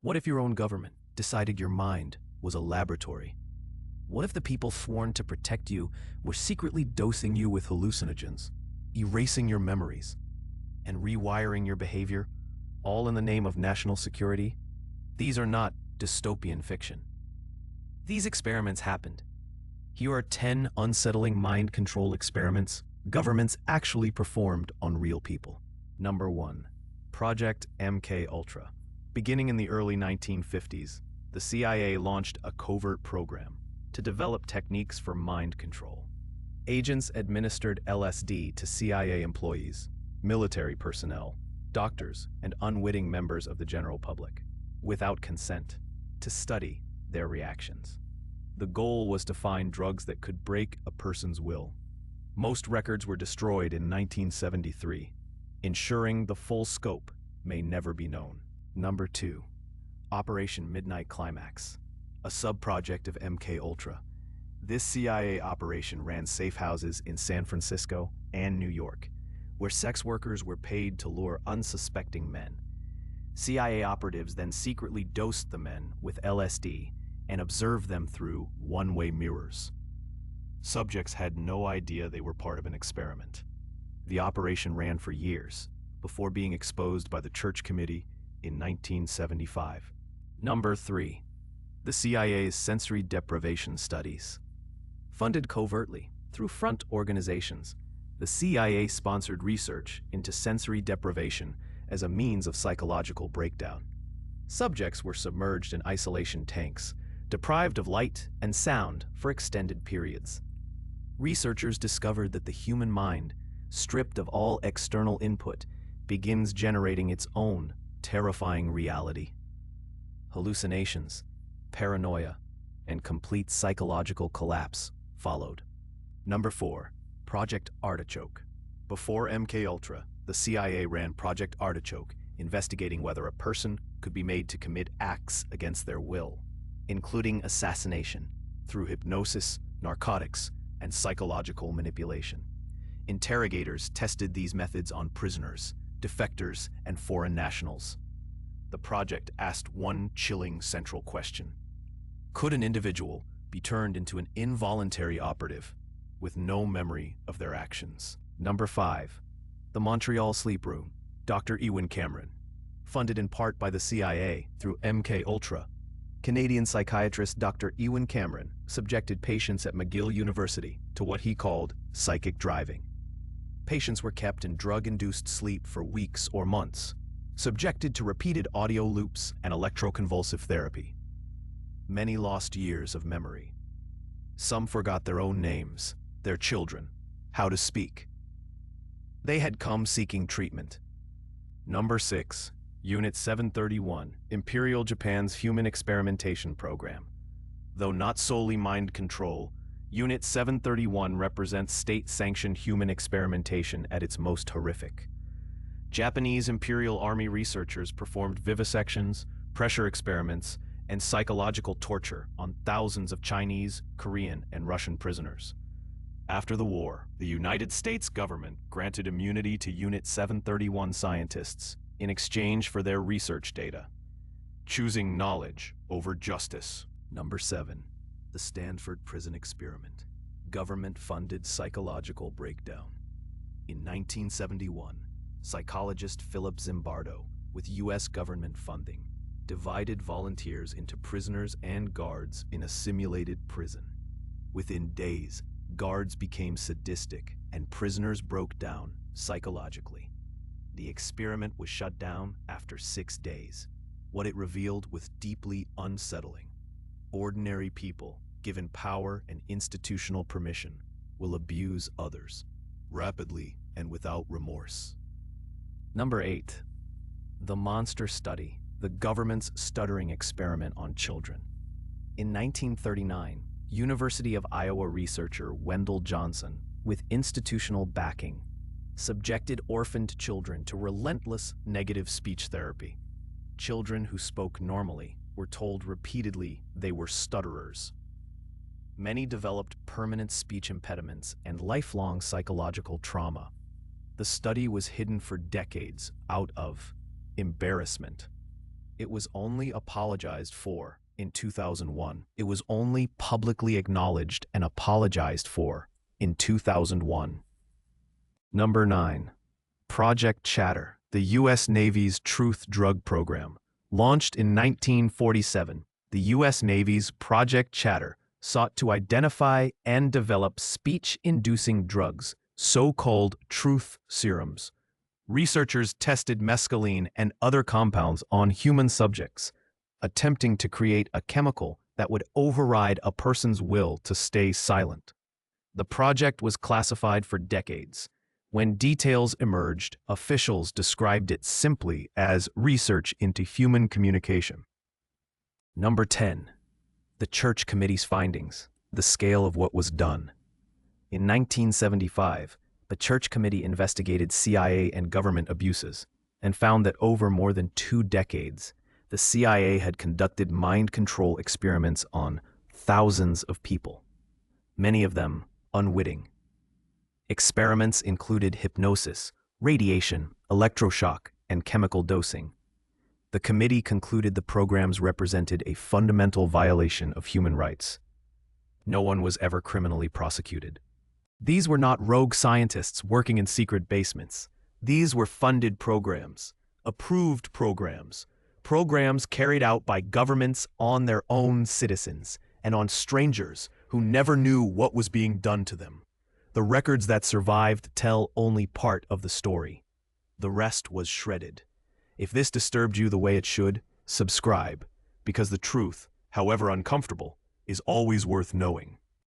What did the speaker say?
What if your own government decided your mind was a laboratory? What if the people sworn to protect you were secretly dosing you with hallucinogens, erasing your memories, and rewiring your behavior, all in the name of national security? These are not dystopian fiction. These experiments happened. Here are 10 unsettling mind control experiments governments actually performed on real people. Number 1. Project MK-Ultra. Beginning in the early 1950s, the CIA launched a covert program to develop techniques for mind control. Agents administered LSD to CIA employees, military personnel, doctors, and unwitting members of the general public, without consent, to study their reactions. The goal was to find drugs that could break a person's will. Most records were destroyed in 1973, ensuring the full scope may never be known. Number 2. Operation Midnight Climax, a sub-project of MK-Ultra. This CIA operation ran safe houses in San Francisco and New York, where sex workers were paid to lure unsuspecting men. CIA operatives then secretly dosed the men with LSD and observed them through one-way mirrors. Subjects had no idea they were part of an experiment. The operation ran for years, before being exposed by the Church Committee in 1975. Number 3. The CIA's sensory deprivation studies. Funded covertly through front organizations, the CIA sponsored research into sensory deprivation as a means of psychological breakdown. Subjects were submerged in isolation tanks, deprived of light and sound for extended periods. Researchers discovered that the human mind, stripped of all external input, begins generating its own terrifying reality. Hallucinations, paranoia, and complete psychological collapse followed. Number 4. Project Artichoke. Before MK-Ultra, the CIA ran Project Artichoke, investigating whether a person could be made to commit acts against their will, including assassination, through hypnosis, narcotics, and psychological manipulation. Interrogators tested these methods on prisoners, defectors, and foreign nationals. The project asked one chilling central question: could an individual be turned into an involuntary operative with no memory of their actions? Number 5. The Montreal Sleep Room. Dr. Ewen Cameron. Funded in part by the CIA through MK-Ultra, Canadian psychiatrist Dr. Ewen Cameron subjected patients at McGill University to what he called psychic driving. Patients were kept in drug-induced sleep for weeks or months, subjected to repeated audio loops and electroconvulsive therapy. Many lost years of memory. Some forgot their own names, their children, how to speak. They had come seeking treatment. Number 6. Unit 731, Imperial Japan's Human Experimentation Program. Though not solely mind control, Unit 731 represents state-sanctioned human experimentation at its most horrific. Japanese Imperial Army researchers performed vivisections, pressure experiments, and psychological torture on thousands of Chinese, Korean, and Russian prisoners. After the war, the United States government granted immunity to Unit 731 scientists in exchange for their research data, choosing knowledge over justice. Number 7. The Stanford Prison Experiment. Government-funded psychological breakdown. In 1971, psychologist Philip Zimbardo, with U.S. government funding, divided volunteers into prisoners and guards in a simulated prison. Within days, guards became sadistic and prisoners broke down psychologically. The experiment was shut down after 6 days. What it revealed was deeply unsettling. Ordinary people, given power and institutional permission, will abuse others, rapidly and without remorse. Number 8. The Monster Study, the government's stuttering experiment on children. In 1939, University of Iowa researcher Wendell Johnson, with institutional backing, subjected orphaned children to relentless negative speech therapy. Children who spoke normally were told repeatedly they were stutterers. Many developed permanent speech impediments and lifelong psychological trauma. The study was hidden for decades out of embarrassment. It was only apologized for in 2001. It was only publicly acknowledged and apologized for in 2001. Number 9. Project Chatter, the U.S. Navy's Truth Drug Program. Launched in 1947, the U.S. Navy's Project Chatter sought to identify and develop speech-inducing drugs, so-called truth serums. Researchers tested mescaline and other compounds on human subjects, attempting to create a chemical that would override a person's will to stay silent. The project was classified for decades. When details emerged, officials described it simply as research into human communication. Number 10. The Church Committee's findings, the scale of what was done. In 1975, the Church Committee investigated CIA and government abuses and found that over more than 2 decades, the CIA had conducted mind control experiments on thousands of people, many of them unwitting. Experiments included hypnosis, radiation, electroshock, and chemical dosing. The committee concluded the programs represented a fundamental violation of human rights. No one was ever criminally prosecuted. These were not rogue scientists working in secret basements. These were funded programs, approved programs, programs carried out by governments on their own citizens and on strangers who never knew what was being done to them. The records that survived tell only part of the story. The rest was shredded. If this disturbed you the way it should, subscribe, because the truth, however uncomfortable, is always worth knowing.